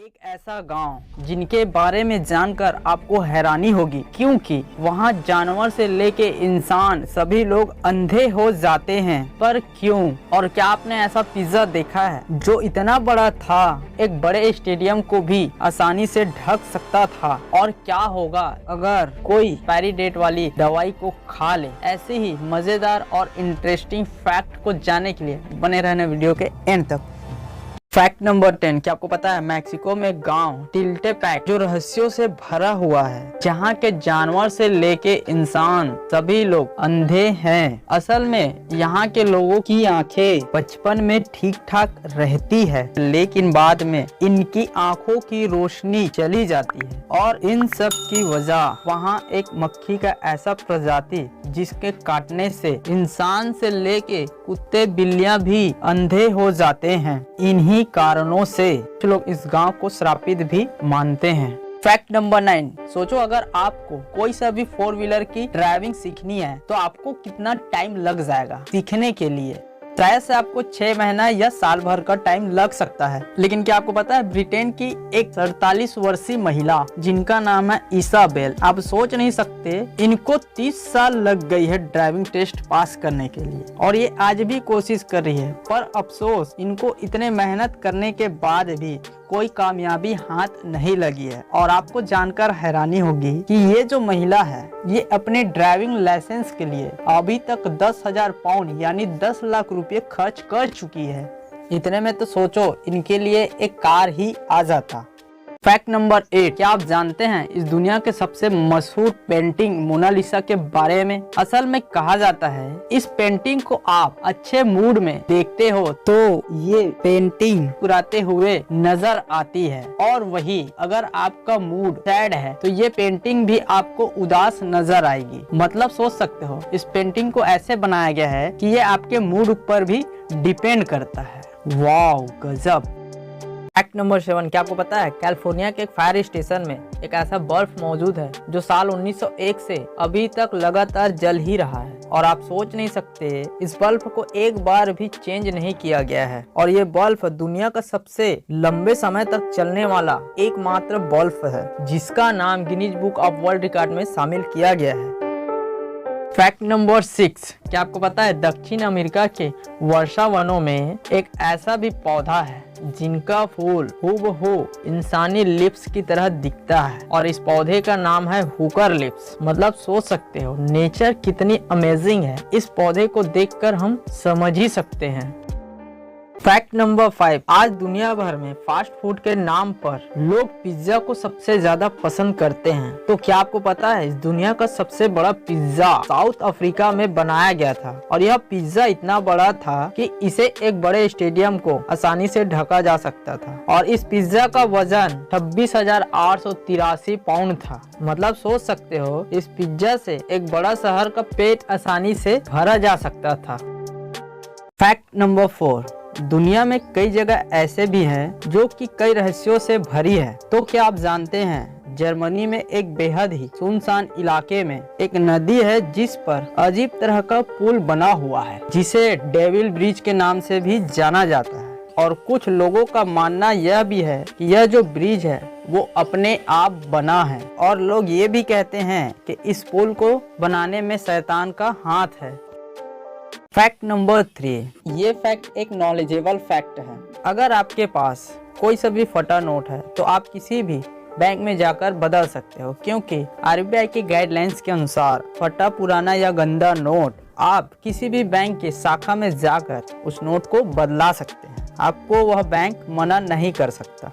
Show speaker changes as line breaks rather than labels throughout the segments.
एक ऐसा गांव जिनके बारे में जानकर आपको हैरानी होगी, क्योंकि वहां जानवर से लेके इंसान सभी लोग अंधे हो जाते हैं। पर क्यों? और क्या आपने ऐसा पिज्जा देखा है जो इतना बड़ा था, एक बड़े स्टेडियम को भी आसानी से ढक सकता था? और क्या होगा अगर कोई एक्सपायरी डेट वाली दवाई को खा ले? ऐसे ही मजेदार और इंटरेस्टिंग फैक्ट को जानने के लिए बने रहने वीडियो के एंड तक। फैक्ट नंबर 10, क्या आपको पता है मैक्सिको में गांव टिल्टेपैक जो रहस्यों से भरा हुआ है, जहां के जानवर से लेके इंसान सभी लोग अंधे हैं। असल में यहाँ के लोगों की आंखें बचपन में ठीक ठाक रहती है, लेकिन बाद में इनकी आंखों की रोशनी चली जाती है। और इन सब की वजह वहाँ एक मक्खी का ऐसा प्रजाति जिसके काटने से इंसान से लेके कुत्ते बिल्लियां भी अंधे हो जाते हैं। इन्हीं कारणों से लोग इस गांव को श्रापित भी मानते हैं। फैक्ट नंबर 9, सोचो अगर आपको कोई सा भी 4 व्हीलर की ड्राइविंग सीखनी है तो आपको कितना टाइम लग जाएगा सीखने के लिए? शायद से आपको 6 महीना या साल भर का टाइम लग सकता है। लेकिन क्या आपको पता है ब्रिटेन की एक 47 वर्षीय महिला जिनका नाम है इसाबेल, आप सोच नहीं सकते इनको 30 साल लग गई है ड्राइविंग टेस्ट पास करने के लिए, और ये आज भी कोशिश कर रही है। पर अफसोस इनको इतने मेहनत करने के बाद भी कोई कामयाबी हाथ नहीं लगी है। और आपको जानकर हैरानी होगी कि ये जो महिला है ये अपने ड्राइविंग लाइसेंस के लिए अभी तक 10,000 पाउंड यानी 10 लाख रुपए खर्च कर चुकी है। इतने में तो सोचो इनके लिए एक कार ही आ जाता। फैक्ट नंबर 8, क्या आप जानते हैं इस दुनिया के सबसे मशहूर पेंटिंग मोनालिसा के बारे में? असल में कहा जाता है इस पेंटिंग को आप अच्छे मूड में देखते हो तो ये पेंटिंग मुस्कुराते हुए नजर आती है, और वही अगर आपका मूड सैड है तो ये पेंटिंग भी आपको उदास नजर आएगी। मतलब सोच सकते हो इस पेंटिंग को ऐसे बनाया गया है कि ये आपके मूड पर भी डिपेंड करता है। वाव, गजब। फैक्ट नंबर 7, क्या आपको पता है कैलिफोर्निया के एक फायर स्टेशन में एक ऐसा बल्ब मौजूद है जो साल 1901 से अभी तक लगातार जल ही रहा है। और आप सोच नहीं सकते इस बल्ब को एक बार भी चेंज नहीं किया गया है। और ये बल्ब दुनिया का सबसे लंबे समय तक चलने वाला एकमात्र बल्ब है जिसका नाम Guinness book of world record में शामिल किया गया है। फैक्ट नंबर 6, क्या आपको पता है दक्षिण अमेरिका के वर्षा वनों में एक ऐसा भी पौधा है जिनका फूल हूबहू इंसानी लिप्स की तरह दिखता है, और इस पौधे का नाम है हुकर लिप्स। मतलब सोच सकते हो नेचर कितनी अमेजिंग है, इस पौधे को देखकर हम समझ ही सकते हैं। फैक्ट नंबर 5, आज दुनिया भर में फास्ट फूड के नाम पर लोग पिज्जा को सबसे ज्यादा पसंद करते हैं। तो क्या आपको पता है इस दुनिया का सबसे बड़ा पिज्जा साउथ अफ्रीका में बनाया गया था, और यह पिज्जा इतना बड़ा था कि इसे एक बड़े स्टेडियम को आसानी से ढका जा सकता था। और इस पिज्जा का वजन 26,883 पाउंड था। मतलब सोच सकते हो इस पिज्जा से एक बड़ा शहर का पेट आसानी से भरा जा सकता था। फैक्ट नंबर 4, दुनिया में कई जगह ऐसे भी हैं जो कि कई रहस्यों से भरी है। तो क्या आप जानते हैं जर्मनी में एक बेहद ही सुनसान इलाके में एक नदी है जिस पर अजीब तरह का पुल बना हुआ है जिसे डेविल ब्रिज के नाम से भी जाना जाता है। और कुछ लोगों का मानना यह भी है कि यह जो ब्रिज है वो अपने आप बना है, और लोग ये भी कहते हैं कि इस पुल को बनाने में शैतान का हाथ है। फैक्ट नंबर 3, ये फैक्ट एक नॉलेजेबल फैक्ट है। अगर आपके पास कोई सा भी फटा नोट है तो आप किसी भी बैंक में जाकर बदल सकते हो, क्योंकि आरबीआई की गाइडलाइंस के अनुसार फटा, पुराना या गंदा नोट आप किसी भी बैंक की शाखा में जाकर उस नोट को बदला सकते हैं। आपको वह बैंक मना नहीं कर सकता।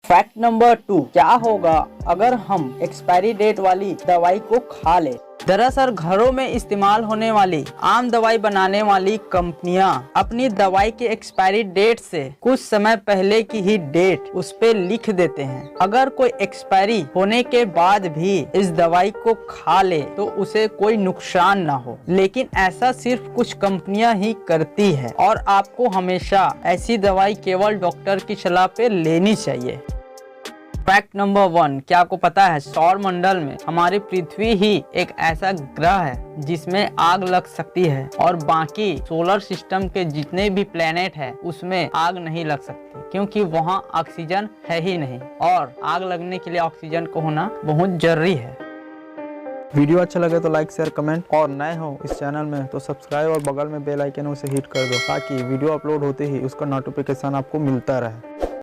फैक्ट नंबर 2, क्या होगा अगर हम एक्सपायरी डेट वाली दवाई को खा ले? दरअसल घरों में इस्तेमाल होने वाली आम दवाई बनाने वाली कंपनियां अपनी दवाई की एक्सपायरी डेट से कुछ समय पहले की ही डेट उस पे लिख देते हैं। अगर कोई एक्सपायरी होने के बाद भी इस दवाई को खा ले तो उसे कोई नुकसान ना हो, लेकिन ऐसा सिर्फ कुछ कंपनियां ही करती है, और आपको हमेशा ऐसी दवाई केवल डॉक्टर की सलाह पे लेनी चाहिए। फैक्ट नंबर 1, क्या आपको पता है सौर मंडल में हमारी पृथ्वी ही एक ऐसा ग्रह है जिसमें आग लग सकती है और बाकी सोलर सिस्टम के जितने भी प्लेनेट है उसमें आग नहीं लग सकती, क्योंकि वहाँ ऑक्सीजन है ही नहीं और आग लगने के लिए ऑक्सीजन को होना बहुत जरूरी है।
वीडियो अच्छा लगे तो लाइक शेयर कमेंट, और नए हो इस चैनल में तो सब्सक्राइब और बगल में बेल आइकन उसे हिट कर दो ताकि वीडियो अपलोड होते ही उसका नोटिफिकेशन आपको मिलता रहे।